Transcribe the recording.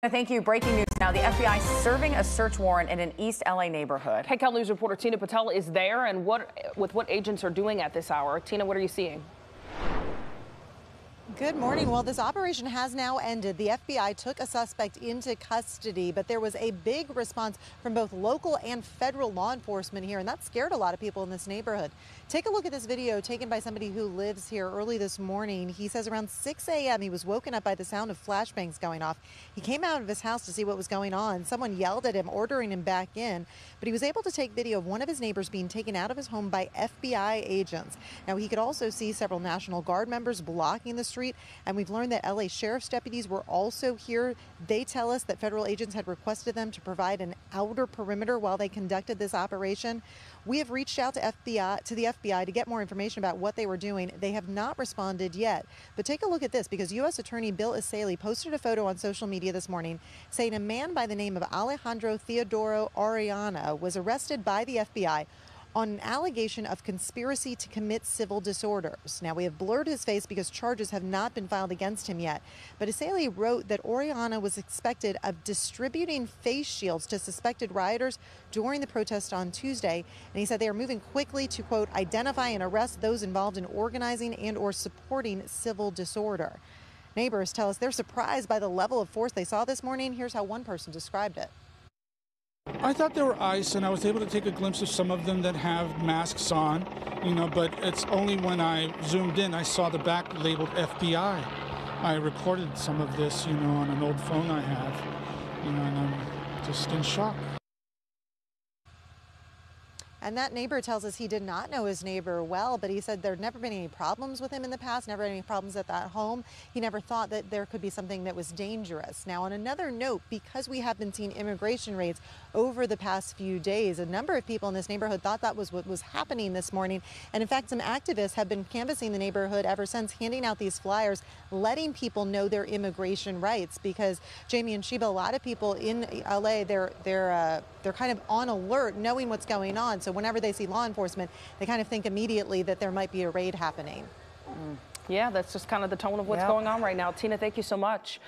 Thank you. Breaking news now. The FBI serving a search warrant in an East LA neighborhood. KCAL News reporter Tina Patel is there, and what agents are doing at this hour. Tina, what are you seeing? Good morning. Well, this operation has now ended. The FBI took a suspect into custody, but there was a big response from both local and federal law enforcement here, and that scared a lot of people in this neighborhood. Take a look at this video taken by somebody who lives here early this morning. He says around 6 a.m. he was woken up by the sound of flashbangs going off. He came out of his house to see what was going on. Someone yelled at him, ordering him back in, but he was able to take video of one of his neighbors being taken out of his home by FBI agents. Now, he could also see several National Guard members blocking the street, and we've learned that LA sheriff's deputies were also here. They tell us that federal agents had requested them to provide an outer perimeter while they conducted this operation. We have reached out to the FBI to get more information about what they were doing. They have not responded yet. But take a look at this, because U.S. Attorney Bill Isali posted a photo on social media this morning saying a man by the name of Alejandro Theodoro Orellana was arrested by the FBI on an allegation of conspiracy to commit civil disorders. Now, we have blurred his face because charges have not been filed against him yet. But Isali wrote that Orellana was suspected of distributing face shields to suspected rioters during the protest on Tuesday. And he said they are moving quickly to, quote, identify and arrest those involved in organizing and or supporting civil disorder. Neighbors tell us they're surprised by the level of force they saw this morning. Here's how one person described it. I thought they were ICE, and I was able to take a glimpse of some of them that have masks on, but it's only when I zoomed in I saw the back labeled FBI. I recorded some of this, on an old phone I have, and I'm just in shock. And that neighbor tells us he did not know his neighbor well, but he said there'd never been any problems with him in the past, never any problems at that home. He never thought that there could be something that was dangerous. Now, on another note, because we have been seeing immigration raids over the past few days, a number of people in this neighborhood thought that was what was happening this morning. And in fact, some activists have been canvassing the neighborhood ever since, handing out these flyers, letting people know their immigration rights. Because, Jamie and Sheba, a lot of people in LA, they're kind of on alert, knowing what's going on. So whenever they see law enforcement, they kind of think immediately that there might be a raid happening. Yeah, that's just kind of the tone of what's going on right now. Tina, thank you so much.